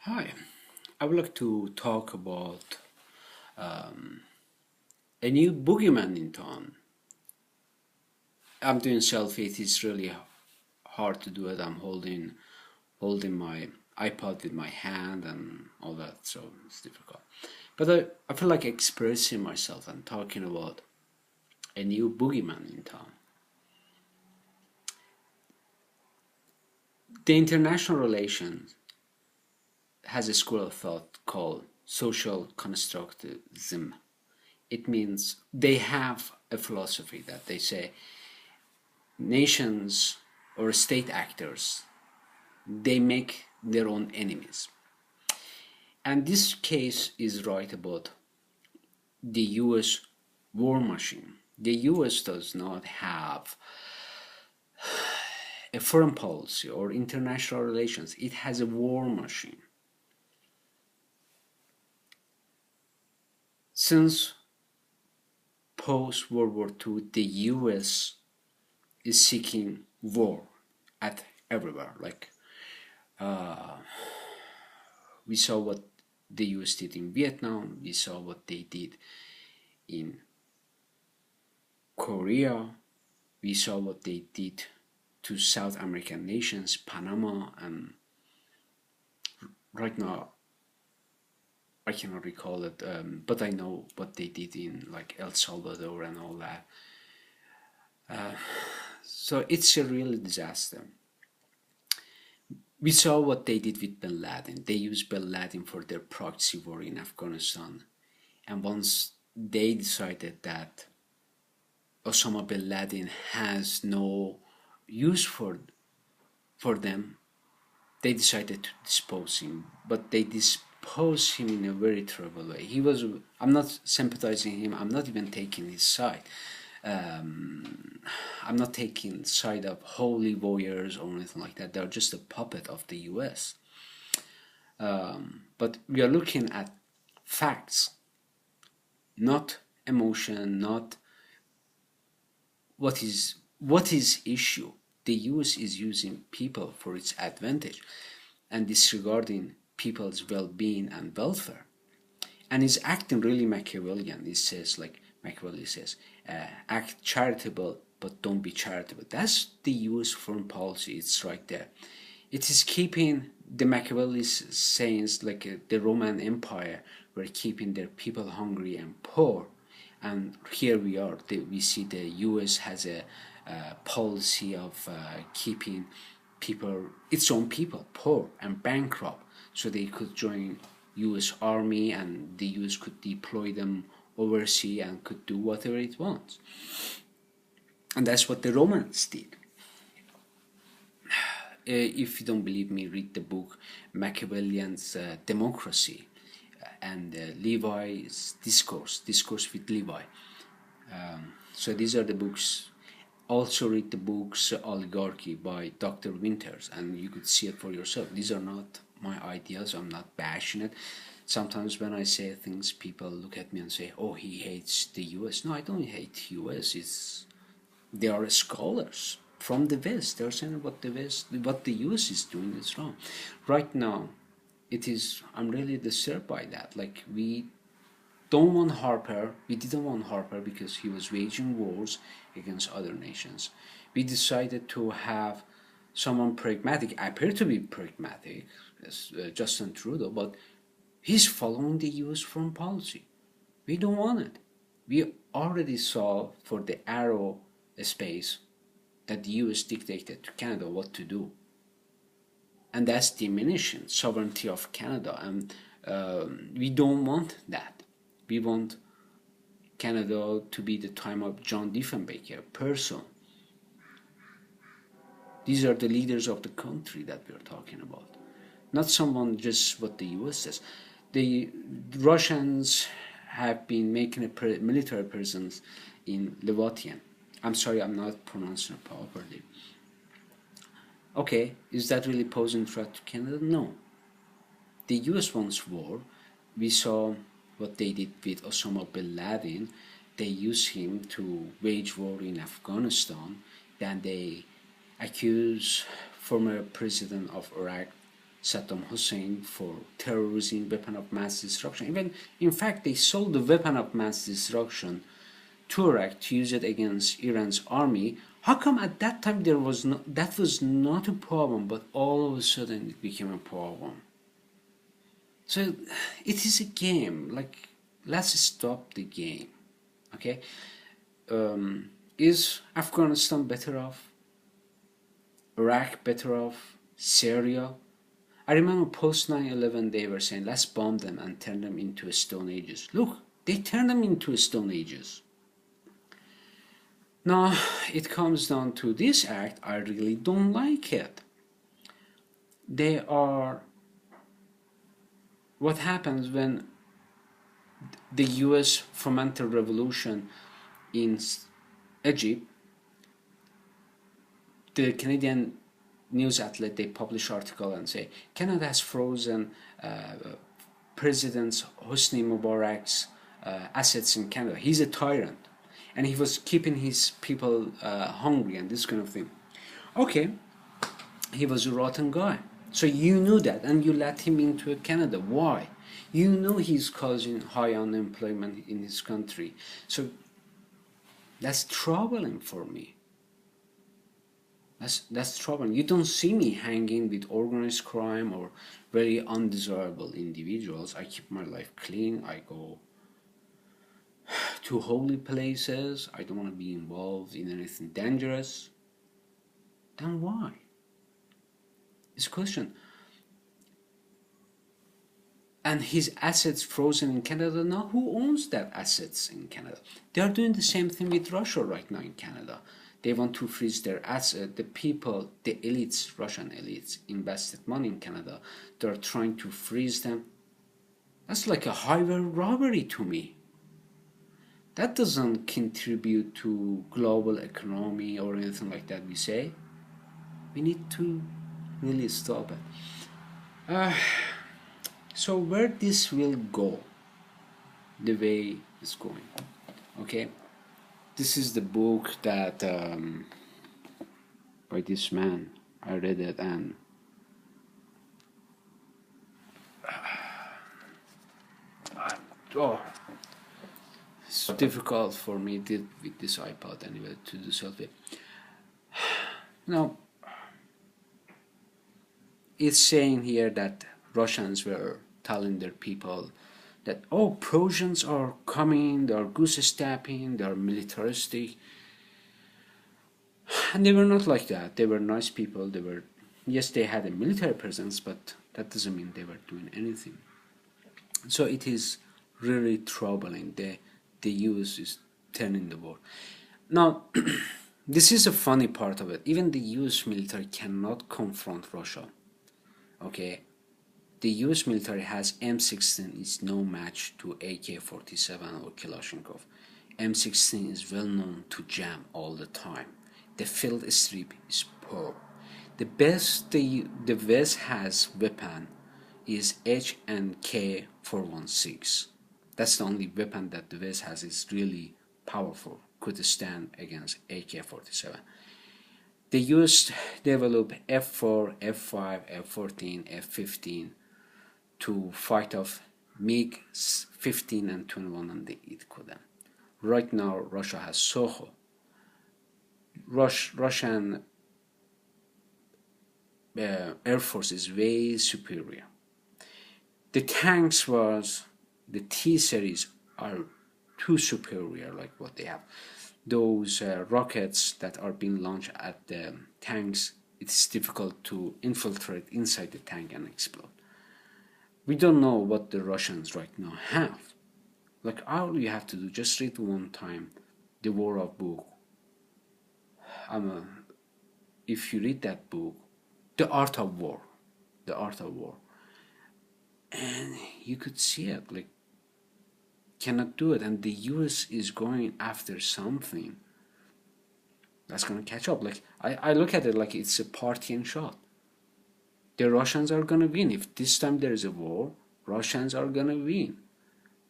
Hi, I would like to talk about a new boogeyman in town. I'm doing selfie. It is really hard to do it. I'm holding my iPod with my hand and all that, so it's difficult. But I feel like expressing myself and talking about a new boogeyman in town. The international relations has a school of thought called social constructivism. It means they have a philosophy that they say nations or state actors, they make their own enemies. And this case is right about the US war machine. The US does not have a foreign policy or international relations. It has a war machine. Since post World War II, the US is seeking war at everywhere. Like we saw what the US did in Vietnam, we saw what they did in Korea, we saw what they did to South American nations, Panama, and right now I cannot recall it, but I know what they did in like El Salvador and all that. So it's a real disaster. We saw what they did with Bin Laden. They used Bin Laden for their proxy war in Afghanistan. And once they decided that Osama bin Laden has no use for them, they decided to dispose him. But they disposed him in a very terrible way. I'm not sympathizing him. I'm not even taking his side. I'm not taking side of holy warriors or anything like that. They're just a puppet of the US. But we are looking at facts, not emotion, not what is issue. The US is using people for its advantage and disregarding people's well-being and welfare, and is acting really Machiavellian. It says, like Machiavelli says, act charitable but don't be charitable. That's the US foreign policy. It's right there. It is keeping the Machiavelli's sayings, like the Roman Empire were keeping their people hungry and poor, and here we are. We see the US has a policy of keeping its own people poor and bankrupt, so they could join US Army and the US could deploy them overseas and could do whatever it wants. And that's what the Romans did. If you don't believe me, read the book Machiavellian's Democracy and Levi's Discourse with Levi. So these are the books. Also read the books Oligarchy by Dr. Winters, and you could see it for yourself. These are not my ideas. I'm not bashing it. Sometimes when I say things, people look at me and say, "Oh, he hates the U.S." No, I don't hate U.S. They are scholars from the West. They're saying what the US is doing is wrong. Right now, I'm really disturbed by that. Like, we don't want Harper. We didn't want Harper because he was waging wars against other nations. We decided to have someone pragmatic, appear to be pragmatic, as Justin Trudeau, but he's following the US foreign policy. We don't want it. We already saw for the Arrow space that the US dictated to Canada what to do, and that's diminishing sovereignty of Canada, and we don't want that. We want Canada to be the time of John Diefenbaker person. These are the leaders of the country that we're talking about, not someone just what the US says. The Russians have been making a military presence in Levatian. I'm sorry, I'm not pronouncing it properly. Okay, is that really posing a threat to Canada? No. The US wants war. We saw what they did with Osama bin Laden. They used him to wage war in Afghanistan. Then they accuse former president of Iraq Saddam Hussein for terrorism, weapon of mass destruction. Even, in fact, they sold the weapon of mass destruction to Iraq to use it against Iran's army. How come at that time that was not a problem, but all of a sudden it became a problem? So it is a game. Like, let's stop the game. Okay? Is Afghanistan better off? Iraq better off? Syria? I remember post 9/11 they were saying, let's bomb them and turn them into stone ages. Look, they turned them into stone ages. Now it comes down to this act. I really don't like it. They are, what happens when the US fomented revolution in Egypt, the Canadian news outlet, they publish article and say Canada has frozen President Hosni Mubarak's assets in Canada. He's a tyrant and he was keeping his people hungry and this kind of thing. Okay, he was a rotten guy. So you knew that and you let him into Canada. Why? You know he's causing high unemployment in his country. So that's troubling for me. That's troubling. You don't see me hanging with organized crime or very undesirable individuals. I keep my life clean. I go to holy places. I don't want to be involved in anything dangerous. Then why? It's a question. And his assets frozen in Canada now. Who owns that assets in Canada? They are doing the same thing with Russia right now in Canada. They want to freeze their assets. The people, the elites, Russian elites, invested money in Canada. They're trying to freeze them. That's like a highway robbery to me. That doesn't contribute to global economy or anything like that, we say. We need to really stop it. So where this will go, the way it's going, okay? This is the book that by this man. I read it and oh, it's difficult for me with this iPod anyway to do selfie. Now, it's saying here that Russians were telling their people that, oh, Persians are coming, they are goose stepping, they are militaristic. And they were not like that. They were nice people. They were, yes, they had a military presence, but that doesn't mean they were doing anything. So it is really troubling. The US is turning the war. Now, this is a funny part of it. Even the US military cannot confront Russia. Okay? The US military has M16 is no match to AK-47 or Kalashnikov. M16 is well known to jam all the time. The field strip is poor. The best the West has weapon is H and K416. That's the only weapon that the West has is really powerful, could stand against AK-47. The US developed F4, F5, F14, F15 to fight off MiG-15 and 21 and they couldn't. Right now, Russia has Soho. Russian Air Force is way superior. The tanks the T-series are too superior, like what they have. Those rockets that are being launched at the tanks, it's difficult to infiltrate inside the tank and explode. We don't know what the Russians right now have. Like, all you have to do, just read one time The War of book. If you read that book, The Art of War, and you could see it, like, cannot do it, and the US is going after something that's gonna catch up. Like, I look at it like it's a party and shot. The Russians are gonna win. If this time there is a war, Russians are gonna win,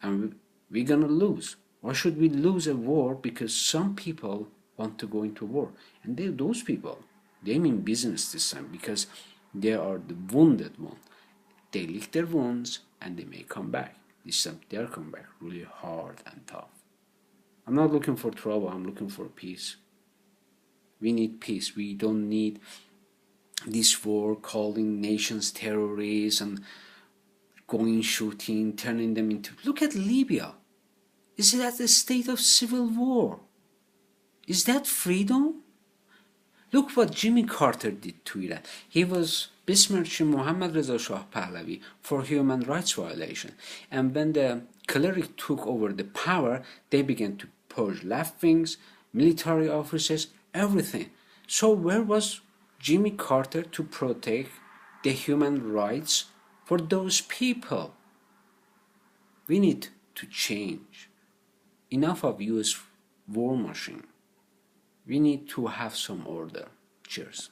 and we're gonna lose. Why should we lose a war? Because some people want to go into war, and those people, they mean business this time, because They are the wounded one. They lick their wounds and they may come back. This time they'll come back really hard and tough. I'm not looking for trouble, I'm looking for peace. We need peace. We don't need this war, calling nations terrorists and going shooting, turning them into... Look at Libya. Is it at a state of civil war? Is that freedom? Look what Jimmy Carter did to Iran. He was besmirching Mohammad Reza Shah Pahlavi for human rights violation. And when the cleric took over the power, they began to purge left wings, military officers, everything. So where was Jimmy Carter to protect the human rights for those people? We need to change. Enough of US war machine. We need to have some order. Cheers.